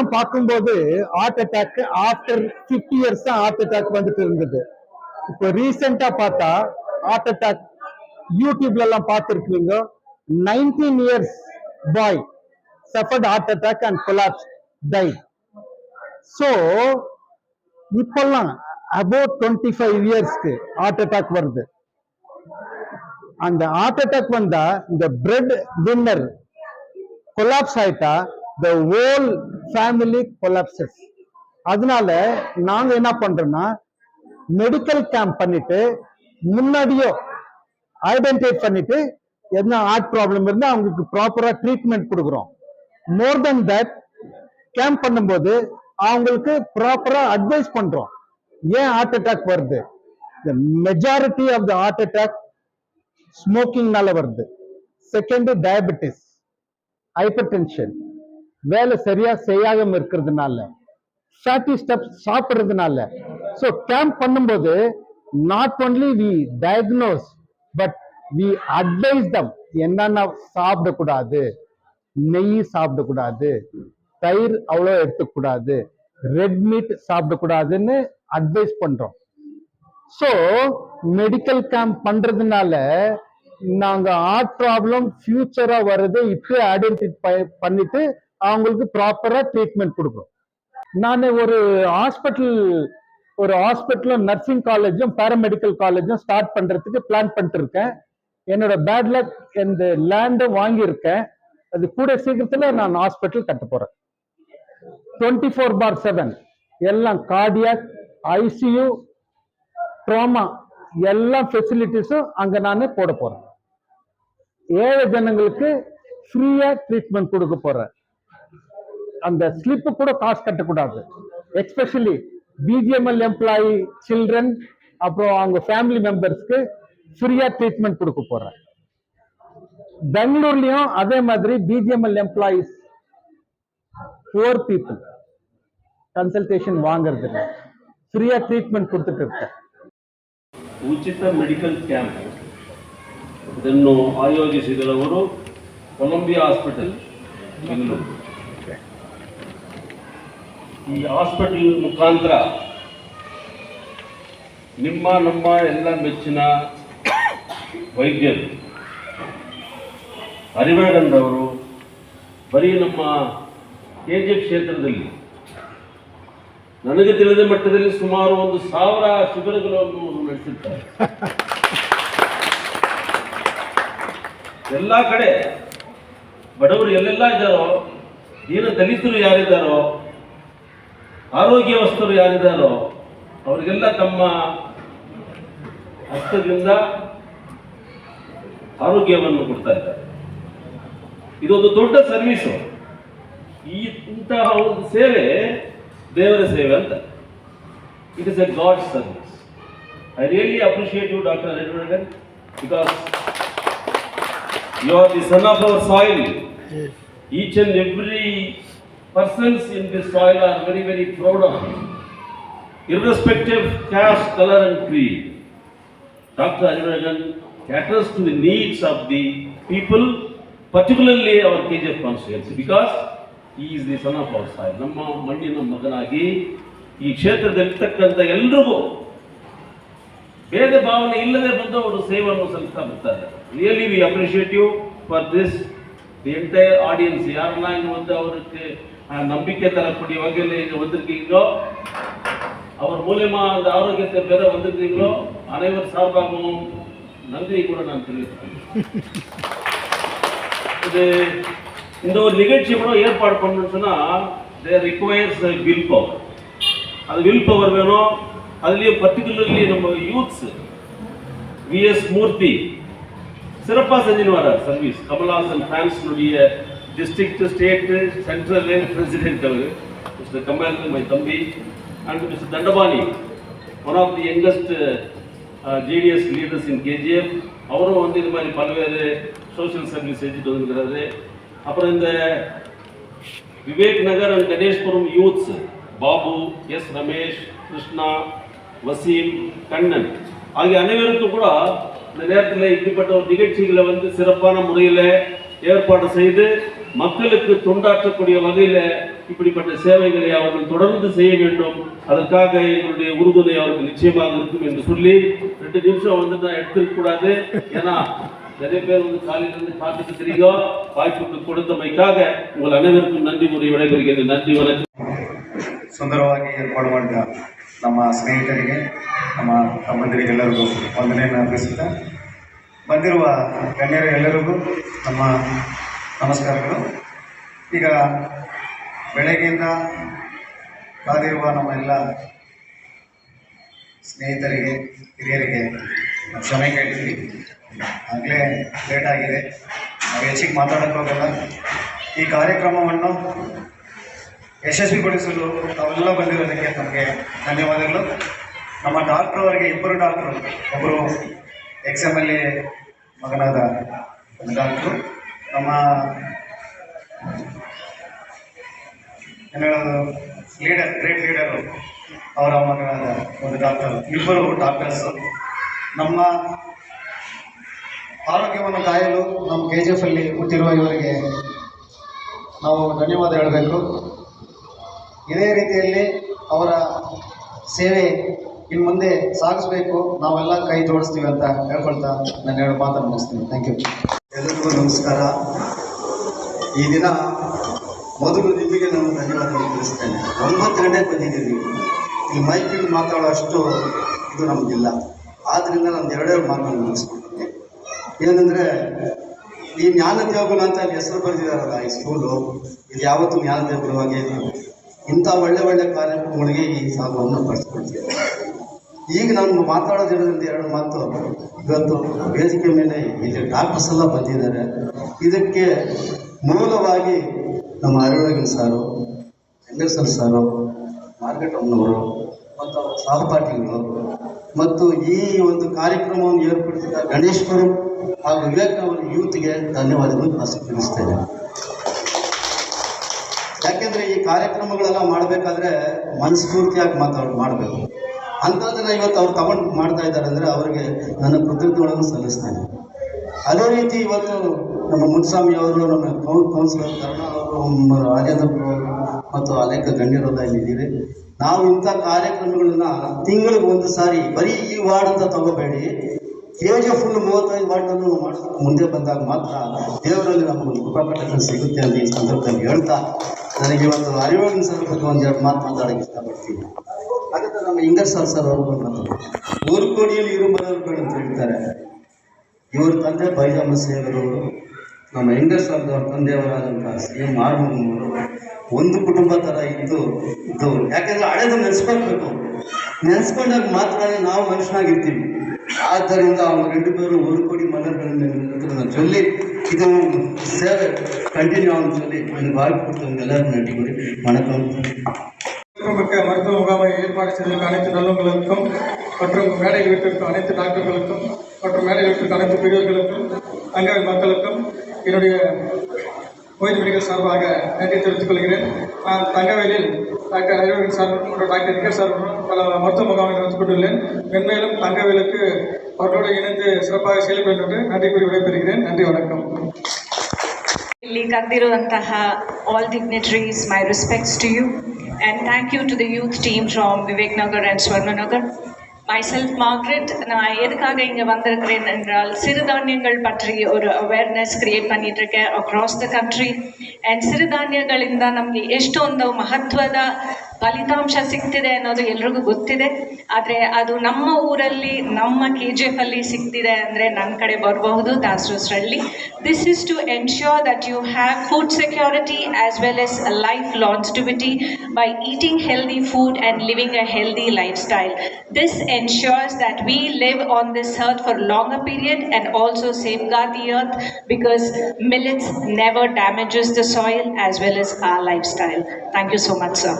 எல்லாம் பார்க்கும்போது heart attack after 50 years தான் ஹார்ட் அட்டாக் வந்துட்டு இருந்தது. இப்போ ரீசெண்டா பார்த்தா ஹார்ட் அட்டாக் யூடியூப்ல எல்லாம் பார்த்துருக்கீங்க. 19 years boy suffered heart attack and collapsed, died. So இப்பெல்லாம் about 25 இயர்ஸ்க்கு ஹார்ட் அட்டாக் வருது. அந்த ஹார்ட் அட்டாக் வந்தா இந்த பிரெட் வின்னர் கொலாப்ஸ் ஆயிட்டா the whole family collapses. அதனால நாங்க என்ன பண்றோம்னா மெடிக்கல் கேம்ப் பண்ணிட்டு முன்னாடியோ ஐடென்டிஃபை பண்ணிட்டு என்ன ஹார்ட் ப்ராப்ளம் இருந்தா அவங்களுக்கு ப்ராப்பரா ட்ரீட்மெண்ட் கொடுக்குறோம். மோர் தென் தட் கேம்ப் பண்ணும்போது அவங்களுக்கு ப்ராப்பரா அட்வைஸ் பண்றோம். ஏன் ஹார்ட் அட்டாக் வருது? the majority of the heart attack ஸ்மோக்கிங்னால வருது. செகண்ட் டயபெட்டிஸ், ஹைப்பர் டென்ஷன், வேலை சரியா செய்யாம இருக்கிறதுனால, ஃபேட்டி ஸ்டப் சாப்பிடுறதுனால. ஸோ கேம்ப் பண்ணும்போது not only we diagnose but we advise them. என்னென்ன சாப்பிடக்கூடாது, நெய் சாப்பிடக்கூடாது, தயிர் அவ்வளோ எடுத்துக்கூடாது, ரெட் மீட் சாப்பிடக்கூடாதுன்னு அட்வைஸ் பண்றோம். ஸோ மெடிக்கல் கேம்ப் பண்றதுனால நாங்க ஹார்ட் ப்ராப்ளம் ஃபியூச்சரா வருது இப்போ ஐடென்டிஃபை பண்ணிட்டு அவங்களுக்கு ப்ராப்பரா ட்ரீட்மெண்ட் கொடுக்குறோம். நான் ஒரு ஹாஸ்பிட்டலும் நர்சிங் காலேஜும் பாராமெடிக்கல் காலேஜும் ஸ்டார்ட் பண்றதுக்கு பிளான் பண்ணிட்டு இருக்கேன். என்னோட பேட் லக் இந்த லேண்டை வாங்கியிருக்கேன். அது கூட சீக்கிரத்துல நான் ஹாஸ்பிட்டல் கட்ட போறேன். 24/7 எல்லாம் கார்டியாக், ஐசியூ, ட்ராமா எல்லா ஃபெசிலிட்டிஸும் அங்க நான் போட போறேன். ஏழை ஜனங்களுக்கு ஃப்ரீயா ட்ரீட்மெண்ட் கொடுக்க போறேன். அந்த ஸ்லிப்பு கூட காசு கட்டக்கூடாது. எஸ்பெஷலி பிஜிஎம்எல் எம்ப்ளாயி சில்ட்ரன் அப்புறம் அவங்க ஃபேமிலி மெம்பர்ஸ்க்கு ஃப்ரீயா ட்ரீட்மெண்ட் கொடுக்க போறேன். பெங்களூர்லயும் அதே மாதிரி BGML employees poor people consultation வாங்குறதுல ಫ್ರೀಯಾ ಟ್ರೀಟ್ಮೆಂಟ್ ಕೊಡ್ತಿட்டு இருக்கேன். ಉಚಿತ ಮೆಡಿಕಲ್ ಕ್ಯಾಂಪ್ ಇದನ್ನು ಆಯೋಜಿಸಿದವರು ಕೊಲಂಬಿಯಾ ಹಾಸ್ಪಿಟಲ್ ಬೆಂಗಳೂರು. ಈ ಹಾಸ್ಪಿಟಲ್ ಮುಖಾಂತರ ನಿಮ್ಮ ನಮ್ಮ ಎಲ್ಲ ಮೆಚ್ಚಿನ ವೈದ್ಯರು ಹರಿವರ್ಧನ್ರವರು ಬರೀ ನಮ್ಮ KGF ಕ್ಷೇತ್ರದಲ್ಲಿ ನನಗೆ ತಿಳಿದ ಮಟ್ಟದಲ್ಲಿ ಸುಮಾರು 1,000 ಶಿಬಿರಗಳನ್ನು ನಡೆಸಿದ್ದಾರೆ. ಎಲ್ಲ ಕಡೆ ಬಡವರು ಎಲ್ಲೆಲ್ಲ ಇದ್ದಾರೋ, ದೀನ ದಲಿತರು ಯಾರಿದ್ದಾರೋ, ಆರೋಗ್ಯವಂತರು ಯಾರಿದ್ದಾರೋ ಅವರಿಗೆಲ್ಲ ತಮ್ಮ ಹಸ್ತದಿಂದ ಆರೋಗ್ಯವನ್ನು ಕೊಡ್ತಾ ಇದ್ದಾರೆ. ಇದೊಂದು ದೊಡ್ಡ ಸರ್ವಿಸು. ಇಂತಹ ಒಂದು ಸೇವೆ ದೇವರ ಸೇವೆ ಅಂತ. It is a god service. I really appreciate you doctor Harivardhan because you are the son of our soil. Each and every persons in this soil are very, very proud of you. Irrespective of caste, color and creed, Dr. Harivaran caters to the needs of the people, particularly our KGF constituency, because he is the son of our soil. ನಮ್ಮ ಮಣ್ಣಿನ ಮಗನಾಗಿ ಈ ಕ್ಷೇತ್ರದಲ್ಲಿರ್ತಕ್ಕಂಥ ಎಲ್ರಿಗೂ ಭೇದ ಭಾವನೆ ಇಲ್ಲದೆ ಬಂದು ಅವರು ಸೇವೆಯನ್ನು ಸಲ್ಲಿಸ್ತಾ ಬರ್ತಾರೆ. Really we appreciate you for this. The entire audience ಯಾರೆಲ್ಲ இங்க வந்து அவருக்கு நம்பிக்கை தரக்கூடிய வகையில் இங்க வந்திருக்கீங்களோ, அவர் மூலமா அந்த ஆரோக்கியத்தை பெற வந்திருக்கீங்களோ அனைவர் சார்பாகவும் நன்றியை கூட நான் தெரிவிக்கிறேன். இது இந்த ஒரு நிகழ்ச்சி கூட ஏற்பாடு பண்ணணும்னு சொன்னா தேர் ரிக்வயர்ஸ் வில் பவர். அது வில் பவர் வேணும். அதுலேயும் பர்டிகுலர்லி நம்ம யூத்ஸ் விஎஸ் மூர்த்தி சிறப்பாக செஞ்சுன்னு வரார் சர்வீஸ். கமல்ஹாசன் ஃபேன்ஸ்னுடைய டிஸ்ட்ரிக்ட், ஸ்டேட், சென்ட்ரல் பிரசிடென்ட் அவர் மிஸ்டர் கமல், மை தம்பி, and mister Dhandapani, one of the youngest JDS leaders in KGF. அவரும் வந்து இது மாதிரி பல்வேறு சோஷியல் சர்வீஸ் செஞ்சுட்டு வந்துருக்கிறாரு. அப்புறம் இந்த Vivek Nagar and Ganeshpuram youths Babu, S Ramesh, Krishna, Waseem, Kannan ஆகிய அனைவருக்கும் கூட இந்த நேரத்தில் இப்படிப்பட்ட ஒரு நிகழ்ச்சிகளை வந்து சிறப்பான முறையில் ஏற்பாடு செய்து மக்களுக்கு தொண்டாற்றக்கூடிய வகையில் இப்படிப்பட்ட சேவைகளை அவர்கள் தொடர்ந்து செய்ய வேண்டும். அதற்காக எங்களுடைய உறுதுணை அவருக்கு நிச்சயமாக இருக்கும் என்று சொல்லி 2 நிமிஷம் வந்து நான் எடுத்துக்க கூடாது. ஏன்னா நிறைய பேர் வந்து காலையிலிருந்து காத்துட்டு தெரியுங்க. வாய்ப்புக்கு கொடுத்தமைக்காக உங்கள் அனைவருக்கும் நன்றி கூறி விடைபெறுகிறேன். நன்றி, வணக்கம். ಸುಂದರವಾಗಿ ಏರ್ಪಾಡು ಮಾಡಿದ ನಮ್ಮ ಸ್ನೇಹಿತರಿಗೆ, ನಮ್ಮ ತಮ್ಮಂದಿರಿಗೆಲ್ಲರಿಗೂ ವಂದನೆಯನ್ನು ಅರ್ಪಿಸುತ್ತಾ, ಬಂದಿರುವ ಗಣ್ಯರು ಎಲ್ಲರಿಗೂ ನಮ್ಮ ನಮಸ್ಕಾರಗಳು. ಈಗ ಬೆಳಗ್ಗೆಯಿಂದ ಕಾದಿರುವ ನಮ್ಮ ಎಲ್ಲ ಸ್ನೇಹಿತರಿಗೆ, ಹಿರಿಯರಿಗೆ ಕ್ಷಮೆ ಕೇಳ್ತೀವಿ. ಆಗಲೇ ಲೇಟ್ ಆಗಿದೆ, ನಾವು ಹೆಚ್ಚಿಗೆ ಮಾತಾಡೋಕ್ಕೆ ಹೋಗಲ್ಲ. ಈ ಕಾರ್ಯಕ್ರಮವನ್ನು ಯಶಸ್ವಿಗೊಳಿಸಲು ತಾವೆಲ್ಲ ಬಂದಿರೋದಕ್ಕೆ ನಮಗೆ ಧನ್ಯವಾದಗಳು. ನಮ್ಮ ಡಾಕ್ಟ್ರು ಅವರಿಗೆ, ಇಬ್ಬರು ಡಾಕ್ಟ್ರು, ಒಬ್ಬರು XMLA ಮಗನಾದ ಡಾಕ್ಟ್ರು, ನಮ್ಮ ಏನು ಹೇಳೋದು, ಗ್ರೇಟ್ ಲೀಡರು ಅವರ ಮಗನಾದ ಒಂದು ಡಾಕ್ಟರ್, ಇಬ್ಬರು ಡಾಕ್ಟರ್ಸು. ನಮ್ಮ ಆರೋಗ್ಯವನ್ನು ಕಾಯಲು ನಮ್ಮ KGF ಅಲ್ಲಿ ಹುಟ್ಟಿರುವ ಇವರಿಗೆ ನಾವು ಧನ್ಯವಾದ ಹೇಳಬೇಕು. ಇದೇ ರೀತಿಯಲ್ಲಿ ಅವರ ಸೇವೆ ಇನ್ನು ಮುಂದೆ ಸಾಗಿಸ್ಬೇಕು, ನಾವೆಲ್ಲ ಕೈ ಜೋಡಿಸ್ತೀವಿ ಅಂತ ಹೇಳ್ಕೊಳ್ತಾ ನಾನು ಹೇಳೋ ಮಾತನ್ನು ಮುಗಿಸ್ತೀನಿ. Thank you. ಎಲ್ಲರಿಗೂ ನಮಸ್ಕಾರ. ಈ ದಿನ ಮೊದಲು ನಿಮಗೆ ನಾನು ಧನ್ಯವಾದಗಳು ತಿಳಿಸ್ತೇನೆ. 9 ಗಂಟೆಗೆ ಬಂದಿದ್ದೀವಿ. ಇಲ್ಲಿ ಮೈಕಿಗೆ ಮಾತಾಡೋ ಅಷ್ಟು ಇದು ನಮಗಿಲ್ಲ. ಆದ್ದರಿಂದ ನಾನು 2 ಮಾತನ್ನು ಮುಗಿಸ್ಕೊಳ್ತೀನಿ. ಏನಂದರೆ, ಈ ಜ್ಞಾನದೇವಗುಣ ಅಂತ ಅಲ್ಲಿ ಹೆಸರು ಬರೆದಿದ್ದಾರಲ್ಲ ಈ ಸ್ಕೂಲು, ಇದು ಯಾವತ್ತೂ ಜ್ಞಾನದೇವಗುಣವಾಗಿ ಇಂಥ ಒಳ್ಳೆ ಕಾರ್ಯಕ್ರಮಗಳಿಗೆ ಈ ಸಾಲವನ್ನು ಬಳಸ್ಕೊಳ್ತೀವಿ. ಈಗ ನಾನು ಮಾತಾಡೋದಿರೋದ್ರಿಂದ 2 ಮಾತು. ಇವತ್ತು ವೇದಿಕೆ ಮೇಲೆ ಇಲ್ಲಿ ಡಾಕ್ಟರ್ಸ್ ಎಲ್ಲ ಬಂದಿದ್ದಾರೆ. ಇದಕ್ಕೆ ಮೂಲವಾಗಿ ನಮ್ಮ ಅರಿವಗಿನ್ ಸಾರು, ಹೆಂಗಸರ್ ಸಾರು, ಮಾರ್ಕೆಟಮ್ಮನವರು ಮತ್ತು ಅವರ ಸಹಪಾಠಿಗಳು ಮತ್ತು ಈ ಒಂದು ಕಾರ್ಯಕ್ರಮವನ್ನು ಏರ್ಪಡಿಸಿದ ಗಣೇಶ್ವರು ಹಾಗೂ ವಿವೇಕ್ನವರ ಯೂತ್ಗೆ ಧನ್ಯವಾದಗಳು ತಿಳಿಸ್ತೇನೆ. ಯಾಕೆಂದರೆ ಈ ಕಾರ್ಯಕ್ರಮಗಳೆಲ್ಲ ಮಾಡಬೇಕಾದ್ರೆ ಮನಸ್ಫೂರ್ತಿಯಾಗಿ ಮಾಡಬೇಕು. ಅಂಥದ್ದನ್ನು ಇವತ್ತು ಅವ್ರು ತಗೊಂಡು ಮಾಡ್ತಾ ಇದ್ದಾರೆ ಅಂದರೆ ಅವರಿಗೆ ನನ್ನ ಕೃತಜ್ಞತೆಗಳನ್ನು ಸಲ್ಲಿಸ್ತೇನೆ. ಅದೇ ರೀತಿ ಇವತ್ತು ನಮ್ಮ ಮುನ್ಸ್ವಾಮಿ ಅವರು, ನಮ್ಮ ಕೌನ್ಸಿಲರ್ ಕರ್ಣ ಅವರು, ರಾಜೇಂದ್ರ ಅವರು ಮತ್ತು ಅನೇಕ ಗಣ್ಯರೆಲ್ಲ ಇಲ್ಲಿದ್ದೀರಿ. ನಾವು ಇಂಥ ಕಾರ್ಯಕ್ರಮಗಳನ್ನ ತಿಂಗಳಿಗೆ 1 ಸಾರಿ ಬರೀ ಈ ವಾರ್ಡ್ ಅಂತ ತಗೋಬೇಡಿ, KGF ಫುಲ್ 35 ವಾರ್ಡನ್ನು ಮಾಡೋದಕ್ಕೆ ಮುಂದೆ ಬಂದಾಗ ಮಾತ್ರ ದೇವರಲ್ಲಿ ನಮಗೆ ಕೃಪಾಕಟಾಕ್ಷ ಸಿಗುತ್ತೆ ಅಂತ ಈ ಸಂದರ್ಭದಲ್ಲಿ ಹೇಳ್ತಾ, ನನಗೆ ಇವತ್ತು ಅರಿವಿನ ಸಂದರ್ಭದಲ್ಲಿ 1-2 ಮಾತು ಮಾತಾಡೋಕ್ಕೆ ಇಷ್ಟಪಡ್ತೀನಿ. ಹಾಗಾದ್ರೆ ನಮ್ಮ ಹಿಂಗರ್ಸರ್ ಸರ್ ಅವರು ಬಂದು ಊರು ಕೋಡಿಯಲ್ಲಿ ಇರು ಮರಗಳು ಅಂತ ಹೇಳ್ತಾರೆ. ಇವ್ರ ತಂದೆ ಬೈಜಮ್ಮ ಸೇವರವರು, ನಮ್ಮ ಹಿಂಗರ್ಸರ್ ಅವ್ರ ತಂದೆಯವರಾದಂಥ CM ಆರ್ಮೂರು ಒಂದು ಕುಟುಂಬ ಥರ ಇದ್ದವರು. ಯಾಕೆಂದರೆ ಹಳೆದು ನೆನೆಸ್ಕೊಳ್ಬೇಕು, ನೆನೆಸ್ಕೊಂಡಾಗ ಮಾತ್ರ ನಾವು ಮನುಷ್ಯನಾಗಿರ್ತೀವಿ. ಆದ್ದರಿಂದ ಅವರು 2 பேரும் ಊರು ಕೋಡಿ ಮಲರ್ಗಳನ್ನು ಚೊಲ್ಲಿ ಇದು ಸೇವೆ ಕಂಟಿನ್ಯೂ ஆகும் சொல்லி எனக்கு வாய்ப்பு கொடுத்தவங்க எல்லாருக்கும் நன்றி கூறி வணக்கம். மருத்துவ முகாமை ஏற்பாடு செய்திருக்க அனைத்து நல்லவங்களுக்கும் மற்றும் மேடை வீட்டிற்கு அனைத்து டாக்டர்களுக்கும் மற்றும் மேடை வீட்டிற்கு அனைத்து பெரியவர்களுக்கும் தங்கவேல் மக்களுக்கும் என்னுடைய ஓய்வுகள் சார்பாக நன்றி தெரிவித்துக் கொள்கிறேன். நான் தங்கவேலில் டாக்டர் அறிவகன் சார் மற்றும் டாக்டர் நிகர் சார் பல மருத்துவ முகாமை நடத்தி கொண்டுள்ளேன். மென்மேலும் தங்கவேலுக்கு அவர்களோடு இணைந்து சிறப்பாக செயல்பட என்று நன்றி கூறி விடைபெறுகிறேன். நன்றி, வணக்கம். ಇಲ್ಲಿ ಕರೆದಿರುವಂತಹ all dignitaries, my respects to you and thank you to the youth team from Vivek Nagar and Swarna Nagar. Myself Margaret, நான் எதுக்காக இங்கே வந்திருக்கிறேன் என்றால் சிறுதானியங்கள் பற்றி ஒரு அவேர்னஸ் கிரியேட் பண்ணிட்டு இருக்கேன் across the country. ಆ್ಯಂಡ್ ಸಿರಿಧಾನ್ಯಗಳಿಂದ ನಮಗೆ ಎಷ್ಟೊಂದು ಮಹತ್ವದ ಫಲಿತಾಂಶ ಸಿಗ್ತಿದೆ ಅನ್ನೋದು ಎಲ್ರಿಗೂ ಗೊತ್ತಿದೆ. ಆದರೆ ಅದು ನಮ್ಮ ಊರಲ್ಲಿ, ನಮ್ಮ KGF ಅಲ್ಲಿ ಸಿಗ್ತಿದೆ ಅಂದರೆ ನನ್ನ ಕಡೆ ಬರಬಹುದು Dasarahalli. This is to ensure that you have food security as well as life longevity by eating healthy food and living a healthy lifestyle. This ensures that we live on this earth for longer period and also safeguard the earth because millets never damages the soil as well as our lifestyle. Thank you so much, sir.